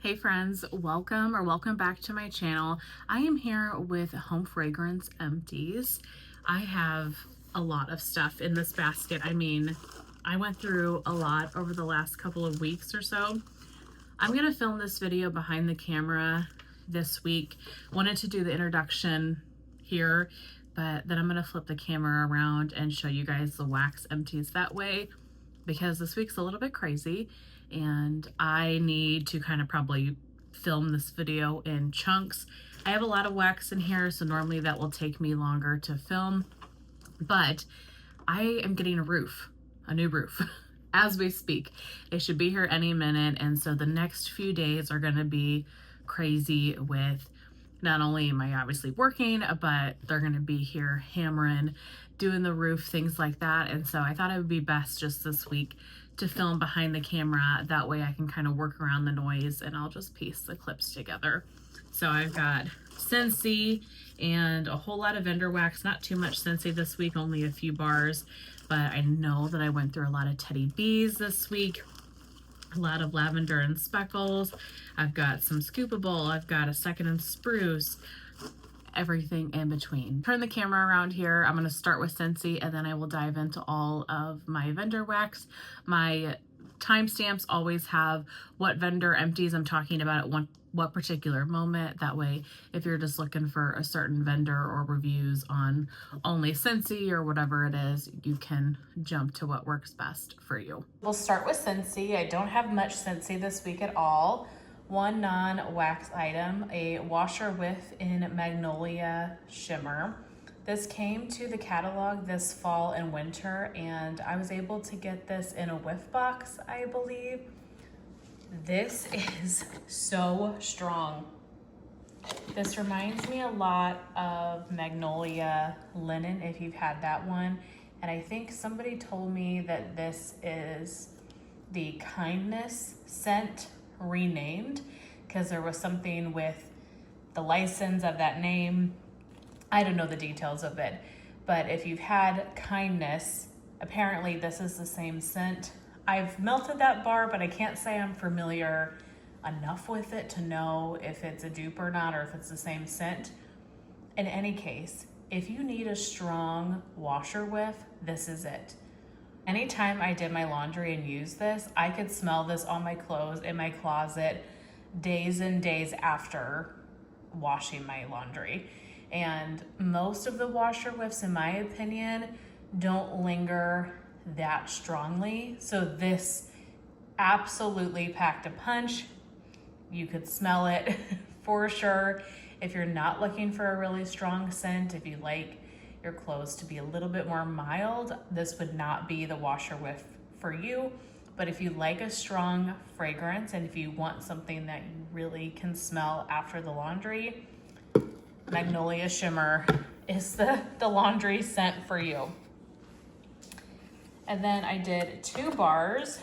Hey friends, welcome back to my channel. I am here with Home Fragrance Empties. I have a lot of stuff in this basket. I mean, I went through a lot over the last couple of weeks or so. I'm gonna film this video behind the camera this week. Wanted to do the introduction here, but then I'm gonna flip the camera around and show you guys the wax empties that way, because this week's a little bit crazy and I need to kind of probably film this video in chunks. I have a lot of wax in here, so normally that will take me longer to film, but I am getting a new roof as we speak. It should be here any minute, and so the next few days are going to be crazy with not only am I obviously working, but they're going to be here hammering, doing the roof, things like that. And so I thought it would be best just this week to film behind the camera. That way I can kind of work around the noise and I'll just piece the clips together. So I've got Scentsy and a whole lot of vendor wax, not too much Scentsy this week, only a few bars, but I know that I went through a lot of Teddy B's this week. A lot of Lavender and Speckles. I've got some Scoopable. I've got a second and Spruce. Everything in between. Turn the camera around here. I'm going to start with Scentsy and then I will dive into all of my vendor wax. My timestamps always have what vendor empties I'm talking about at what particular moment. That way, if you're just looking for a certain vendor or reviews on only Scentsy or whatever it is, you can jump to what works best for you. We'll start with Scentsy. I don't have much Scentsy this week at all. One non-wax item, a washer whiff in Magnolia Shimmer. This came to the catalog this fall and winter, and I was able to get this in a whiff box, I believe. This is so strong. This reminds me a lot of Magnolia Linen, if you've had that one. And I think somebody told me that this is the Kindness scent renamed, because there was something with the license of that name. I don't know the details of it, but if you've had Kindness, apparently this is the same scent. I've melted that bar, but I can't say I'm familiar enough with it to know if it's a dupe or not, or if it's the same scent. In any case, if you need a strong washer whiff, this is it. Anytime I did my laundry and used this, I could smell this on my clothes in my closet days and days after washing my laundry. And most of the washer whiffs, in my opinion, don't linger that strongly. So this absolutely packed a punch. You could smell it for sure. If you're not looking for a really strong scent, if you like your clothes to be a little bit more mild, this would not be the washer whiff for you. But if you like a strong fragrance and if you want something that you really can smell after the laundry, Magnolia Shimmer is the laundry scent for you. And then I did 2 bars,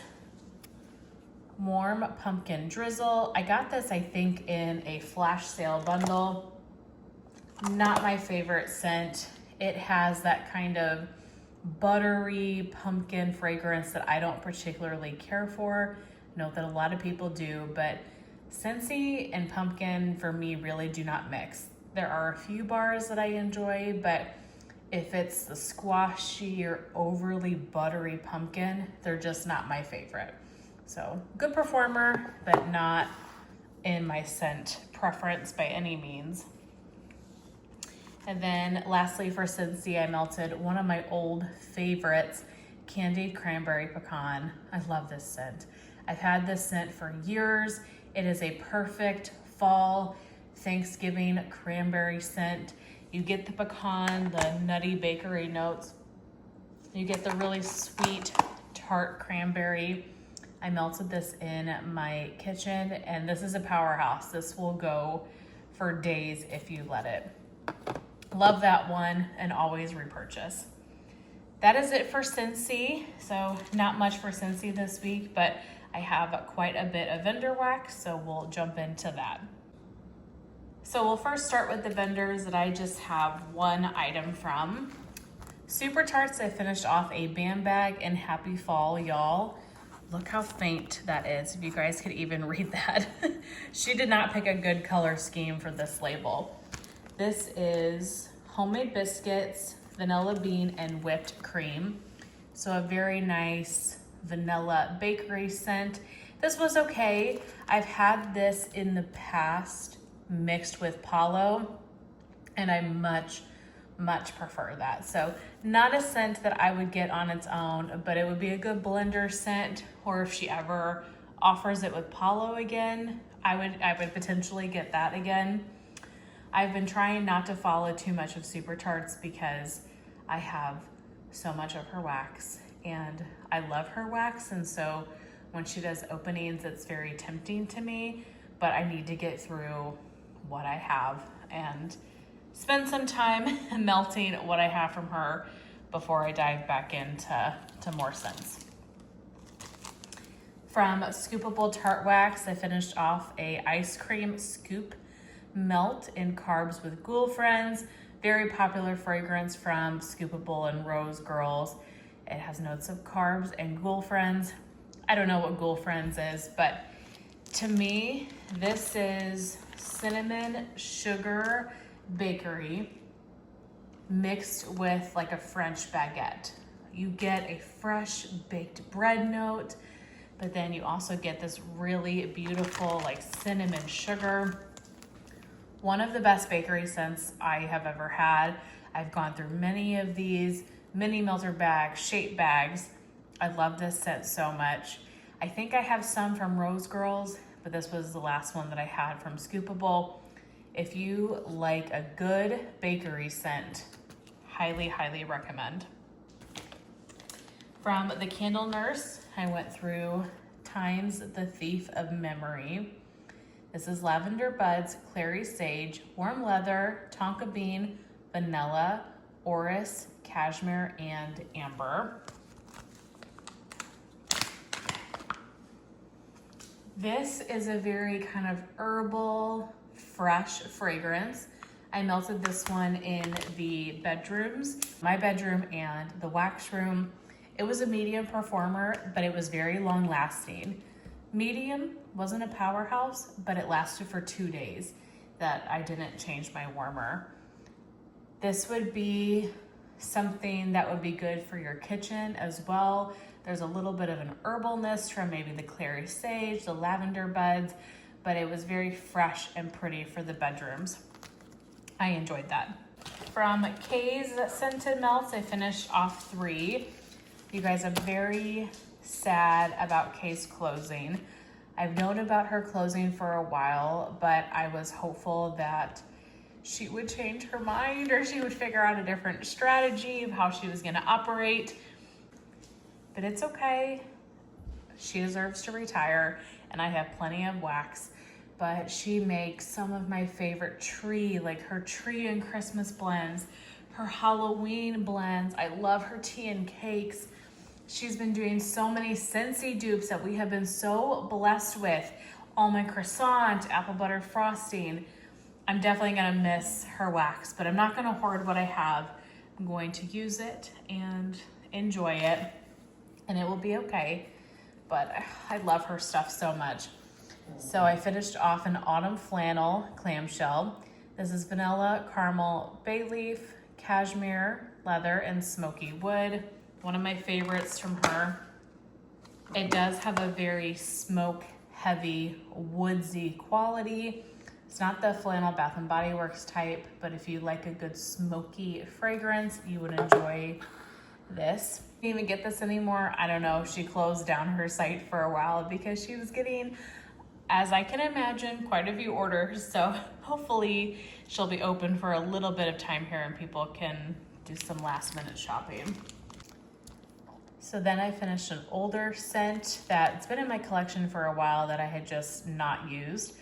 Warm Pumpkin Drizzle. I got this, I think, in a flash sale bundle. Not my favorite scent. It has that kind of buttery pumpkin fragrance that I don't particularly care for. Note that a lot of people do, but Scentsy and pumpkin for me really do not mix. There are a few bars that I enjoy, but if it's the squashy or overly buttery pumpkin, they're just not my favorite. So good performer, but not in my scent preference by any means. And then lastly for Scentsy, I melted one of my old favorites, Candied Cranberry Pecan. I love this scent. I've had this scent for years. It is a perfect fall Thanksgiving cranberry scent. You get the pecan, the nutty bakery notes. You get the really sweet tart cranberry. I melted this in my kitchen, and this is a powerhouse. This will go for days if you let it. Love that one and always repurchase. That is it for Scentsy. So not much for Scentsy this week, but I have quite a bit of vendor wax, so we'll jump into that. So we'll first start with the vendors that I just have one item from. Super Tarts, I finished off a band bag in Happy Fall, y'all. Look how faint that is, if you guys could even read that. She did not pick a good color scheme for this label. This is homemade biscuits, vanilla bean, and whipped cream. So a very nice vanilla bakery scent. This was okay. I've had this in the past mixed with Palo, and I much prefer that. So not a scent that I would get on its own, but it would be a good blender scent, or if she ever offers it with Palo again, I would potentially get that again. I've been trying not to follow too much of Super Tarts because I have so much of her wax and I love her wax, and so when she does openings, it's very tempting to me, but I need to get through what I have and spend some time melting what I have from her before I dive back into more scents. From Scoopable Tart Wax, I finished off a ice cream scoop melt in Carbs with Ghoul Friends. Very popular fragrance from Scoopable and Rose Girls. It has notes of carbs and Ghoul Friends. I don't know what Ghoul Friends is, but to me, this is cinnamon sugar bakery mixed with like a French baguette. You get a fresh baked bread note, but then you also get this really beautiful like cinnamon sugar. One of the best bakery scents I have ever had. I've gone through many of these mini melter bags, shape bags. I love this scent so much. I think I have some from Rose Girls, but this was the last one that I had from Scoopable. If you like a good bakery scent, highly recommend. From the Candle Nurse, I went through Times the Thief of Memory. This is Lavender Buds, Clary Sage, Warm Leather, Tonka Bean, Vanilla, Orris, Cashmere, and Amber. This is a very kind of herbal, fresh fragrance. I melted this one in the bedrooms, my bedroom and the wax room. It was a medium performer, but it was very long lasting. Medium wasn't a powerhouse, but it lasted for 2 days that I didn't change my warmer. This would be something that would be good for your kitchen as well. There's a little bit of an herbalness from maybe the clary sage, the lavender buds, but it was very fresh and pretty for the bedrooms. I enjoyed that. From Kay's Scented Melts, I finished off 3. You guys, I'm very sad about Kay's closing. I've known about her closing for a while, but I was hopeful that she would change her mind or she would figure out a different strategy of how she was gonna operate. But it's okay. She deserves to retire and I have plenty of wax, but she makes some of my favorite tree, like her tree and Christmas blends, her Halloween blends. I love her tea and cakes. She's been doing so many Scentsy dupes that we have been so blessed with. Almond croissant, apple butter frosting. I'm definitely gonna miss her wax, but I'm not gonna hoard what I have. I'm going to use it and enjoy it, and it will be okay. But I love her stuff so much. So I finished off an autumn flannel clamshell. This is vanilla, caramel, bay leaf, cashmere, leather, and smoky wood. One of my favorites from her. It does have a very smoke heavy, woodsy quality. It's not the flannel Bath & Body Works type, but if you like a good smoky fragrance, you would enjoy this. Can't even get this anymore. I don't know. She closed down her site for a while because she was getting, as I can imagine, quite a few orders. So hopefully she'll be open for a little bit of time here and people can do some last minute shopping. So then I finished an older scent that's been in my collection for a while that I had just not used.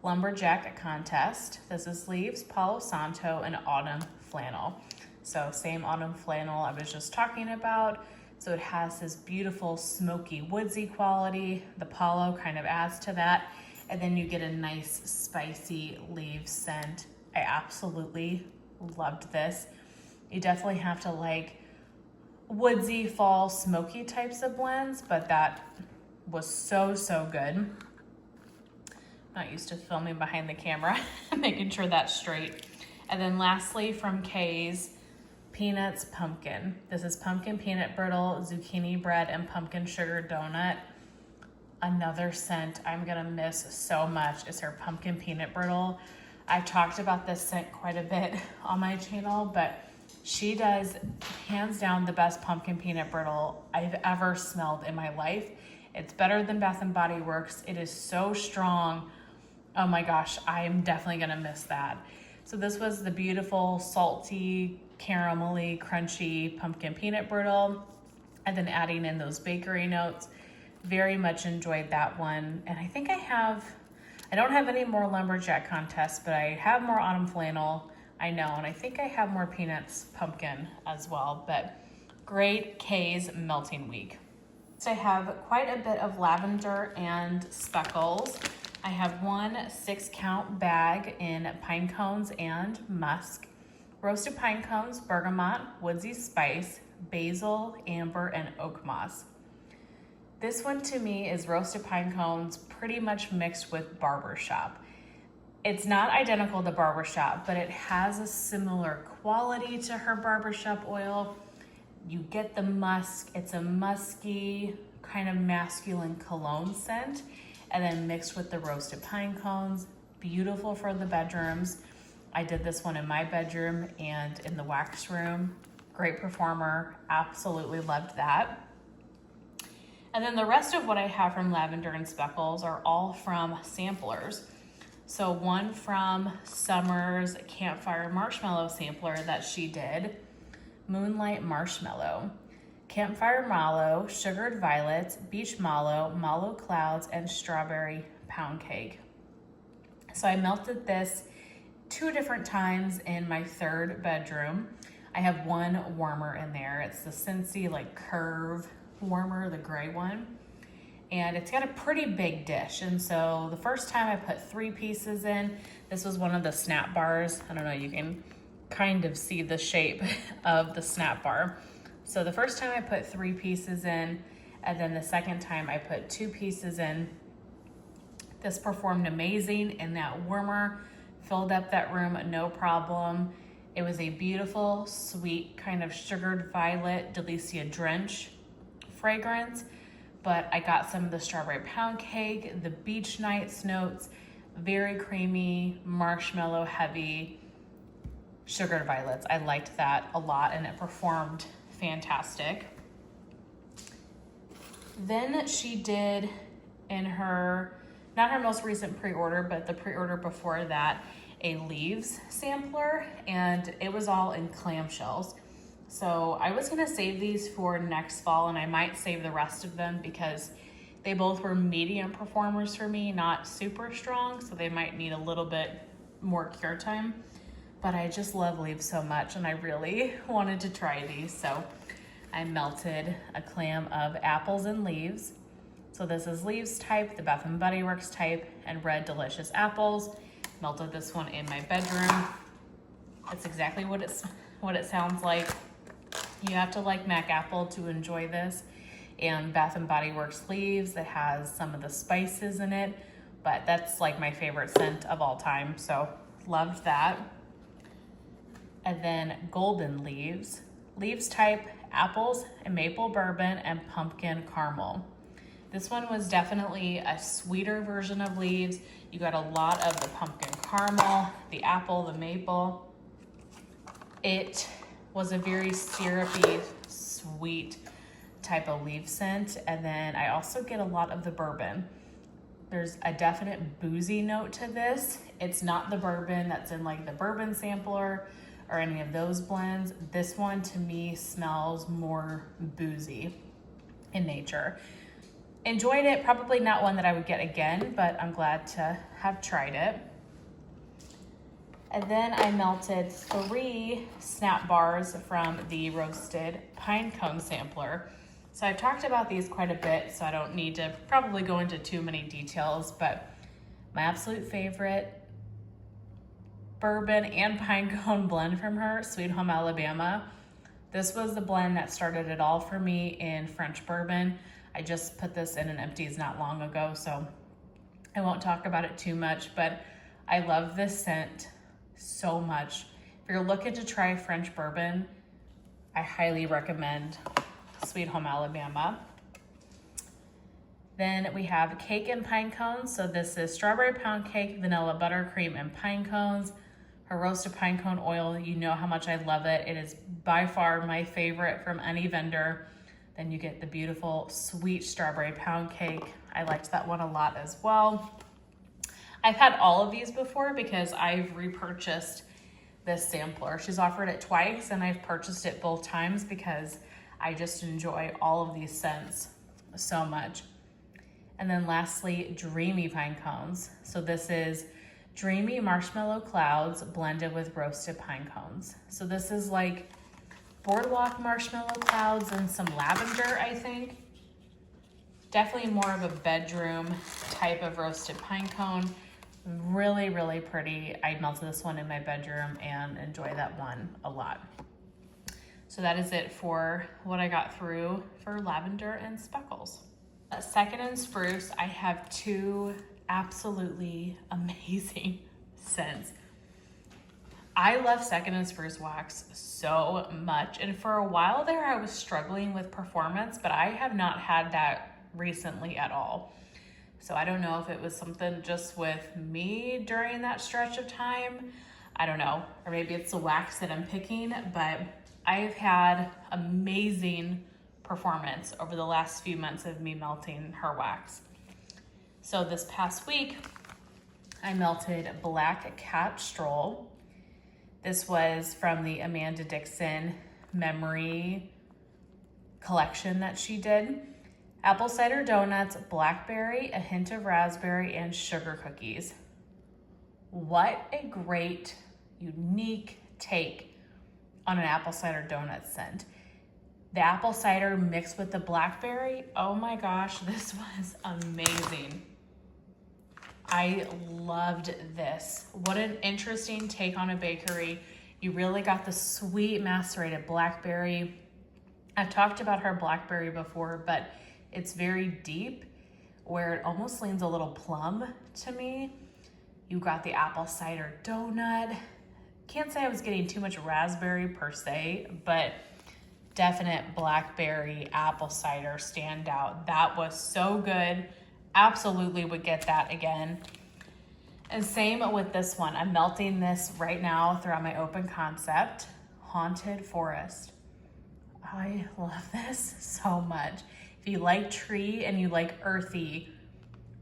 Lumberjack Contest. This is Leaves, Palo Santo, and Autumn Flannel. So same autumn flannel I was just talking about. So it has this beautiful smoky woodsy quality. The Palo kind of adds to that. And then you get a nice spicy leaf scent. I absolutely loved this. You definitely have to like woodsy fall smoky types of blends, but that was so, so good. Not used to filming behind the camera, making sure that's straight. And then lastly from Kay's, Peanuts Pumpkin. This is pumpkin peanut brittle, zucchini bread, and pumpkin sugar donut. Another scent I'm gonna miss so much is her pumpkin peanut brittle. I've talked about this scent quite a bit on my channel, but she does hands down the best pumpkin peanut brittle I've ever smelled in my life. It's better than Bath and Body Works. It is so strong. Oh my gosh, I am definitely gonna miss that. So this was the beautiful, salty, caramelly, crunchy pumpkin peanut brittle, and then adding in those bakery notes. Very much enjoyed that one. And I think I don't have any more lumberjack contests, but I have more autumn flannel, I know, and I think I have more peanuts pumpkin as well, but great Kay's melting week. So I have quite a bit of lavender and speckles. I have one 6-count bag in pine cones and musk, roasted pine cones, bergamot, woodsy spice, basil, amber, and oak moss. This one to me is roasted pine cones pretty much mixed with barbershop. It's not identical to barbershop, but it has a similar quality to her barbershop oil. You get the musk, it's a musky, kind of masculine cologne scent, and then mixed with the roasted pine cones. Beautiful for the bedrooms. I did this one in my bedroom and in the wax room. Great performer, absolutely loved that. And then the rest of what I have from Lavender and Speckles are all from samplers. So one from Summer's Campfire Marshmallow sampler that she did, Moonlight Marshmallow, Campfire Mallow, Sugared Violets, Beach Mallow, Mallow Clouds, and Strawberry Pound Cake. So I melted this 2 different times in my 3rd bedroom. I have one warmer in there. It's the Scentsy like curve warmer, the gray one. And it's got a pretty big dish. And so the first time I put 3 pieces in, this was one of the snap bars. I don't know, you can kind of see the shape of the snap bar. So the first time I put 3 pieces in, and then the second time I put 2 pieces in. This performed amazing, and that warmer filled up that room, no problem. It was a beautiful, sweet, kind of sugared violet Delicia Drench fragrance, but I got some of the strawberry pound cake, the beach nights notes, very creamy, marshmallow heavy, sugared violets. I liked that a lot, and it performed fantastic. Then she did in her, not her most recent pre-order, but the pre-order before that, a leaves sampler, and it was all in clamshells. So I was gonna save these for next fall, and I might save the rest of them because they both were medium performers for me, not super strong, so they might need a little bit more cure time. But I just love leaves so much, and I really wanted to try these. So I melted a clam of apples and leaves. So this is leaves type, the Bath and Body Works type, and red delicious apples. Melted this one in my bedroom. That's exactly what it sounds like. You have to like Mac Apple to enjoy this, and Bath and Body Works leaves that has some of the spices in it, but that's like my favorite scent of all time, so loved that. And then golden leaves, leaves type, apples and maple bourbon and pumpkin caramel. This one was definitely a sweeter version of leaves. You got a lot of the pumpkin caramel, the apple, the maple. It was a very syrupy, sweet type of leaf scent. And then I also get a lot of the bourbon. There's a definite boozy note to this. It's not the bourbon that's in like the bourbon sampler or any of those blends. This one to me smells more boozy in nature. Enjoyed it, probably not one that I would get again, but I'm glad to have tried it. And then I melted 3 snap bars from the roasted pine cone sampler. So I've talked about these quite a bit, so I don't need to probably go into too many details, but my absolute favorite bourbon and pine cone blend from her, Sweet Home Alabama. This was the blend that started it all for me in French bourbon. I just put this in an Empties not long ago, so I won't talk about it too much, but I love this scent so much. If you're looking to try French bourbon, I highly recommend Sweet Home Alabama. Then we have cake and pine cones. So this is strawberry pound cake, vanilla buttercream, and pine cones. Her roasted pine cone oil, you know how much I love it. It is by far my favorite from any vendor. Then you get the beautiful sweet strawberry pound cake. I liked that one a lot as well. I've had all of these before because I've repurchased this sampler. She's offered it twice and I've purchased it both times because I just enjoy all of these scents so much. And then lastly, Dreamy Pine Cones. So this is Dreamy Marshmallow Clouds blended with roasted pine cones. So this is like boardwalk marshmallow clouds and some lavender, I think. Definitely more of a bedroom type of roasted pine cone. Really, really pretty. I melted this one in my bedroom and enjoy that one a lot. So that is it for what I got through for Lavender and Speckles. Second and Spruce, I have two absolutely amazing scents. I love Second and Spruce wax so much, and for a while there I was struggling with performance, but I have not had that recently at all. So I don't know if it was something just with me during that stretch of time. I don't know, or maybe it's the wax that I'm picking, but I've had amazing performance over the last few months of me melting her wax. So this past week, I melted Black Cat Stroll. This was from the Amanda Dixon memory collection that she did. Apple cider donuts, blackberry, a hint of raspberry, and sugar cookies. What a great, unique take on an apple cider donut scent. The apple cider mixed with the blackberry, oh my gosh, this was amazing. I loved this. What an interesting take on a bakery. You really got the sweet macerated blackberry. I've talked about her blackberry before, but it's very deep where it almost leans a little plum to me. You got the apple cider donut. Can't say I was getting too much raspberry per se, but definite blackberry apple cider standout. That was so good. Absolutely would get that again. And same with this one. I'm melting this right now throughout my open concept. Haunted Forest. I love this so much. If you like tree and you like earthy,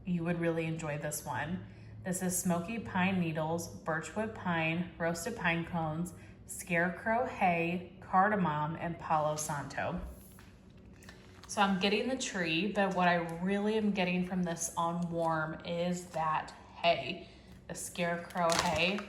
you would really enjoy this one. This is smoky pine needles, birchwood pine, roasted pine cones, scarecrow hay, cardamom, and palo santo. So I'm getting the tree, but what I really am getting from this on warm is that hay, the scarecrow hay.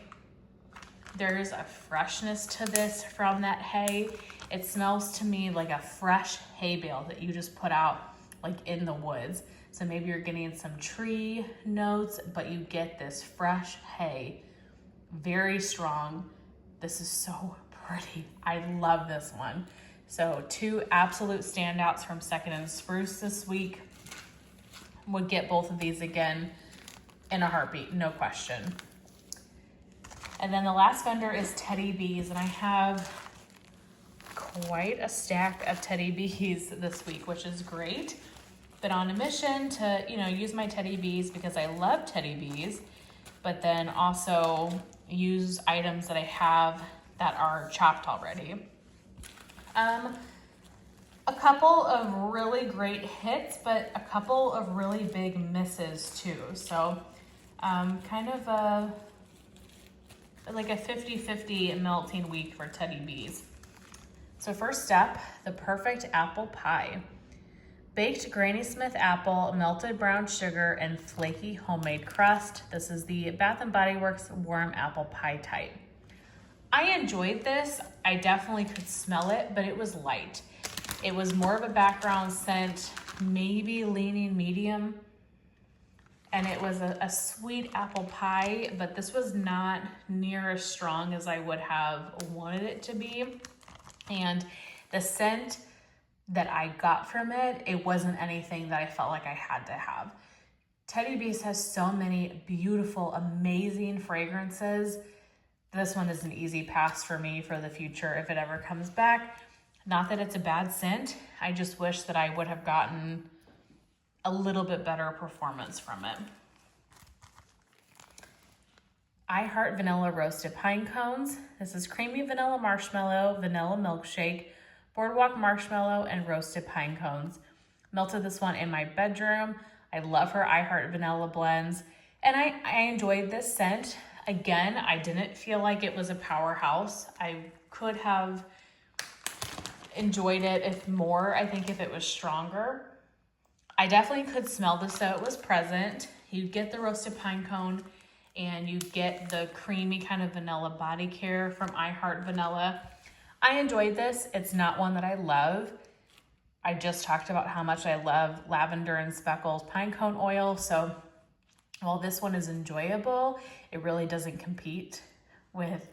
There's a freshness to this from that hay. It smells to me like a fresh hay bale that you just put out like in the woods. So maybe you're getting some tree notes, but you get this fresh hay, very strong. This is so pretty. I love this one. So two absolute standouts from Second and Spruce this week. Would get both of these again in a heartbeat, no question. And then the last vendor is Teddy Bees, and I have quite a stack of Teddy Bees this week, which is great. Been on a mission to, use my Teddy Bees because I love Teddy Bees, but then also use items that I have that are chopped already. A couple of really great hits, but a couple of really big misses too. So kind of like a 50-50 melting week for Teddy Bees. So first up, the perfect apple pie. Baked Granny Smith apple, melted brown sugar, and flaky homemade crust. This is the Bath & Body Works warm apple pie type. I enjoyed this. I definitely could smell it, but it was light. It was more of a background scent, maybe leaning medium. And it was a sweet apple pie, but this was not near as strong as I would have wanted it to be. And the scent that I got from it, it wasn't anything that I felt like I had to have. Teddy Beast has so many beautiful, amazing fragrances. This one is an easy pass for me for the future if it ever comes back. Not that it's a bad scent, I just wish that I would have gotten a little bit better performance from it. I Heart Vanilla Roasted Pine Cones. This is creamy vanilla marshmallow, vanilla milkshake, boardwalk marshmallow, and roasted pine cones. Melted this one in my bedroom. I love her I Heart Vanilla blends, and I enjoyed this scent. Again, I didn't feel like it was a powerhouse. I could have enjoyed it if more, I think if it was stronger. I definitely could smell this so it was present. You get the roasted pine cone and you get the creamy kind of vanilla body care from I Heart Vanilla. I enjoyed this. It's not one that I love. I just talked about how much I love Lavender and Speckles pine cone oil. So while this one is enjoyable, it really doesn't compete with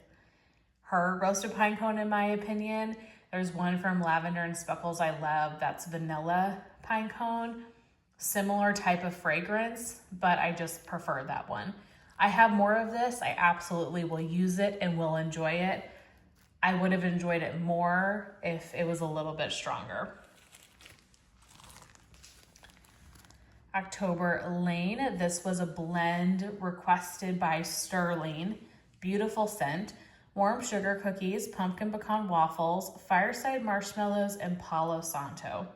her roasted pine cone in my opinion. There's one from Lavender and Speckles I love that's vanilla pine cone. Similar type of fragrance, but I just prefer that one. I have more of this. I absolutely will use it and will enjoy it. I would have enjoyed it more if it was a little bit stronger. October Lane. This was a blend requested by Sterling. Beautiful scent. Warm sugar cookies, pumpkin pecan waffles, fireside marshmallows, and Palo Santo.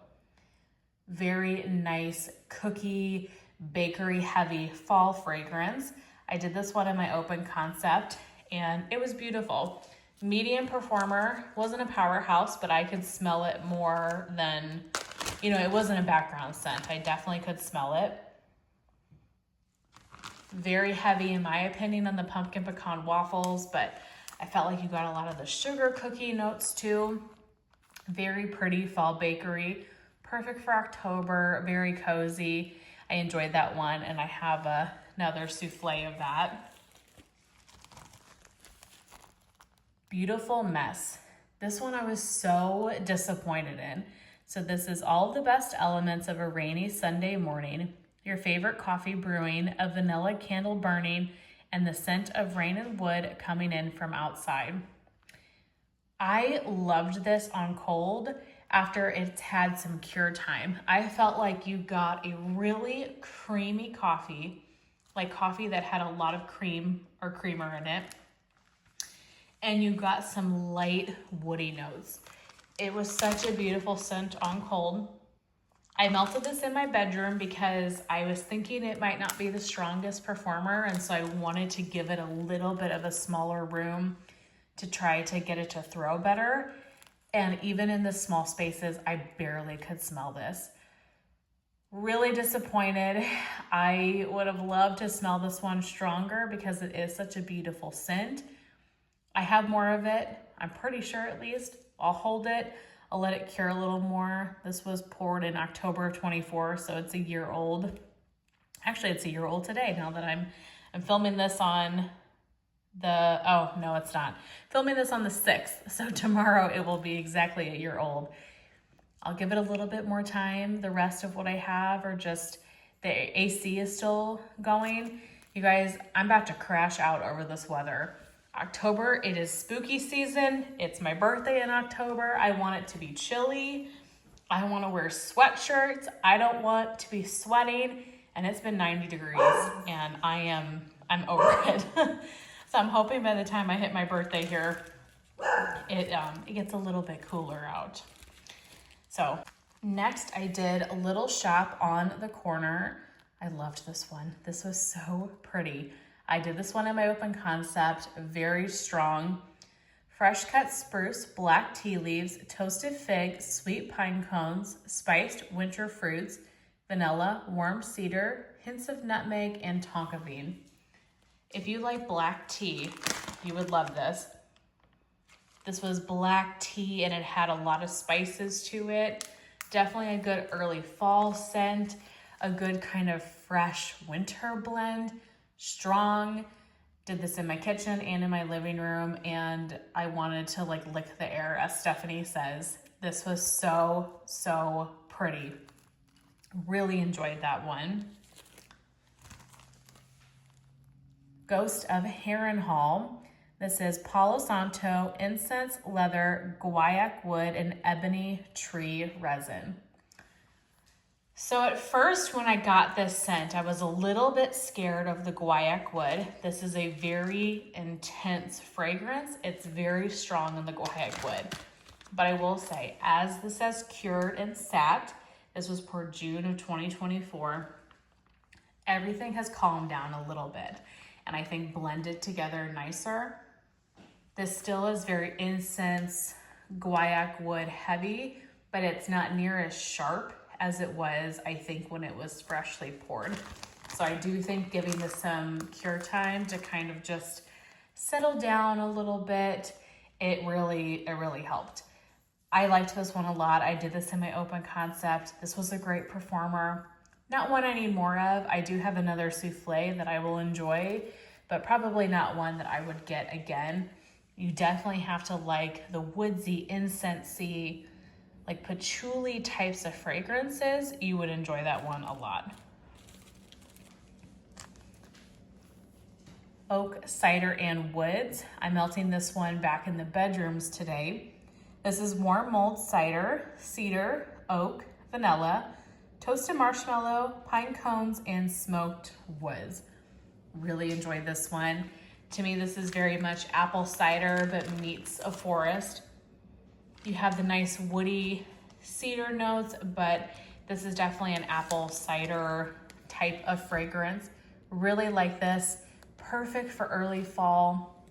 Very nice cookie, bakery heavy fall fragrance. I did this one in my open concept and it was beautiful. Medium performer, wasn't a powerhouse, but I could smell it more than, you know, it wasn't a background scent. I definitely could smell it. Very heavy in my opinion on the pumpkin pecan waffles, but I felt like you got a lot of the sugar cookie notes too. Very pretty fall bakery. Perfect for October, very cozy. I enjoyed that one and I have another souffle of that. Beautiful Mess. This one I was so disappointed in. So this is all the best elements of a rainy Sunday morning. Your favorite coffee brewing, a vanilla candle burning, and the scent of rain and wood coming in from outside. I loved this on cold after it's had some cure time. I felt like you got a really creamy coffee, like coffee that had a lot of cream or creamer in it, and you got some light woody notes. It was such a beautiful scent on cold. I melted this in my bedroom because I was thinking it might not be the strongest performer, and so I wanted to give it a little bit of a smaller room to try to get it to throw better. And even in the small spaces, I barely could smell this. Really disappointed. I would have loved to smell this one stronger because it is such a beautiful scent. I have more of it. I'm pretty sure at least. I'll hold it. I'll let it cure a little more. This was poured in October of 24, so it's a year old. Actually, it's a year old today now that I'm filming this on oh, no, it's not. Filming this on the 6th, so tomorrow it will be exactly a year old. I'll give it a little bit more time. The rest of what I have are just, the AC is still going. You guys, I'm about to crash out over this weather. October, it is spooky season. It's my birthday in October. I want it to be chilly. I want to wear sweatshirts. I don't want to be sweating. And it's been 90 degrees and I'm over it. So I'm hoping by the time I hit my birthday here, it gets a little bit cooler out. So next I did a little shop on the corner. I loved this one. This was so pretty. I did this one in my open concept, very strong. Fresh cut spruce, black tea leaves, toasted fig, sweet pine cones, spiced winter fruits, vanilla, warm cedar, hints of nutmeg, and tonka bean. If you like black tea, you would love this. This was black tea and it had a lot of spices to it. Definitely a good early fall scent, a good kind of fresh winter blend, strong. Did this in my kitchen and in my living room, and I wanted to like lick the air, as Stephanie says. This was so, so pretty. Really enjoyed that one. Ghost of Harrenhal. This is Palo Santo, incense, leather, guaiac wood, and ebony tree resin. So at first when I got this scent, I was a little bit scared of the guaiac wood. This is a very intense fragrance. It's very strong in the guaiac wood. But I will say, as this says cured and sat, this was for June of 2024, everything has calmed down a little bit. And I think blended together nicer. This still is very incense, guaiac wood heavy, but it's not near as sharp as it was, I think, when it was freshly poured. So I do think giving this some cure time to kind of just settle down a little bit, it really helped. I liked this one a lot. I did this in my open concept. This was a great performer. Not one I need more of. I do have another souffle that I will enjoy, but probably not one that I would get again. You definitely have to like the woodsy, incensey, like patchouli types of fragrances. You would enjoy that one a lot. Oak, cider, and woods. I'm melting this one back in the bedrooms today. This is warm mulled cider, cedar, oak, vanilla, toasted marshmallow, pine cones, and smoked woods. Really enjoyed this one. To me, this is very much apple cider, but meets a forest. You have the nice woody cedar notes, but this is definitely an apple cider type of fragrance. Really like this. Perfect for early fall.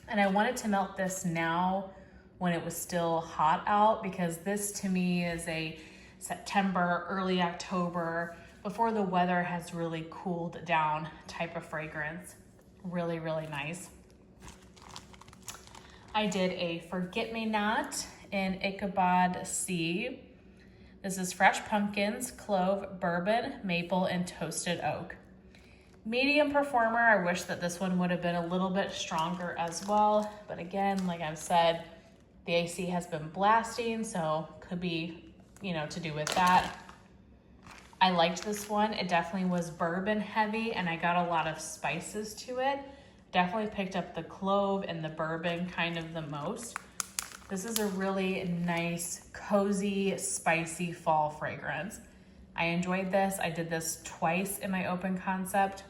And I wanted to melt this now when it was still hot out, because this to me is a September, early October, before the weather has really cooled down type of fragrance. Really, really nice. I did a Forget-Me-Not in Ichabod Sea. This is fresh pumpkins, clove, bourbon, maple, and toasted oak. Medium performer. I wish that this one would have been a little bit stronger as well. But again, like I've said, the AC has been blasting, so could be, to do with that. I liked this one. It definitely was bourbon heavy, and I got a lot of spices to it. Definitely picked up the clove and the bourbon kind of the most. This is a really nice, cozy, spicy fall fragrance. I enjoyed this. I did this twice in my open concept.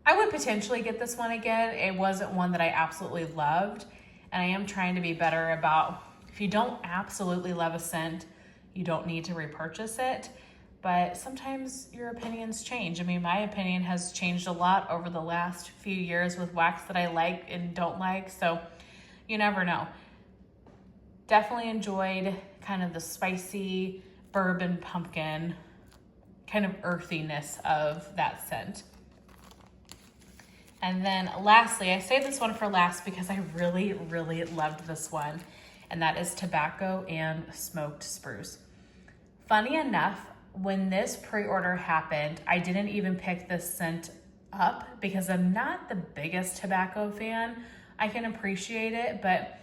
I would potentially get this one again. It wasn't one that I absolutely loved, and I am trying to be better about, if you don't absolutely love a scent, you don't need to repurchase it, but sometimes your opinions change. I mean, my opinion has changed a lot over the last few years with wax that I like and don't like, so you never know. Definitely enjoyed kind of the spicy bourbon pumpkin kind of earthiness of that scent. And then lastly, I saved this one for last because I really, really loved this one, and that is tobacco and smoked spruce. Funny enough, when this pre-order happened, I didn't even pick this scent up because I'm not the biggest tobacco fan. I can appreciate it, but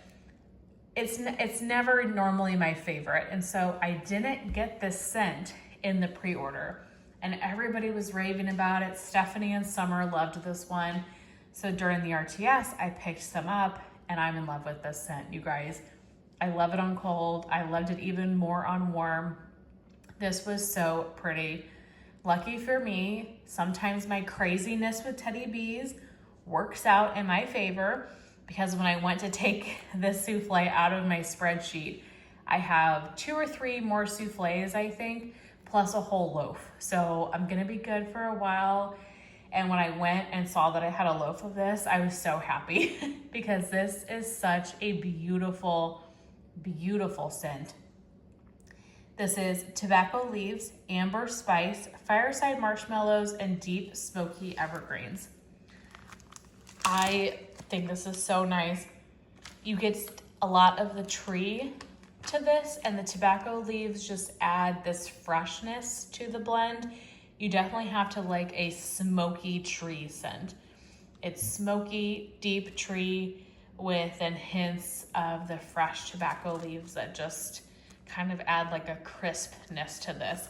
it's never normally my favorite. And so I didn't get this scent in the pre-order, and everybody was raving about it. Stephanie and Summer loved this one. So during the RTS, I picked some up, and I'm in love with this scent, you guys. I love it on cold. I loved it even more on warm. This was so pretty. Lucky for me, sometimes my craziness with teddy bees works out in my favor, because when I went to take this souffle out of my spreadsheet, I have 2 or 3 more souffles, I think, plus a whole loaf. So I'm gonna be good for a while. And when I went and saw that I had a loaf of this, I was so happy because this is such a beautiful, beautiful scent. This is tobacco leaves, amber spice, fireside marshmallows, and deep smoky evergreens. I think this is so nice. You get a lot of the tree to this, and the tobacco leaves just add this freshness to the blend. You definitely have to like a smoky tree scent. It's smoky, deep tree with then hints of the fresh tobacco leaves that just kind of add like a crispness to this.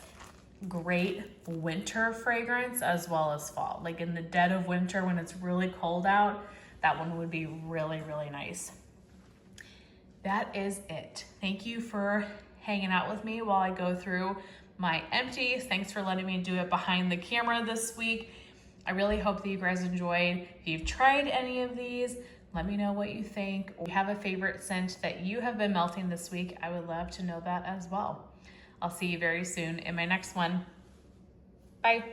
Great winter fragrance as well as fall. Like in the dead of winter when it's really cold out, that one would be really, really nice. That is it. Thank you for hanging out with me while I go through my empties. Thanks for letting me do it behind the camera this week. I really hope that you guys enjoyed. If you've tried any of these, let me know what you think. If you have a favorite scent that you have been melting this week, I would love to know that as well. I'll see you very soon in my next one. Bye.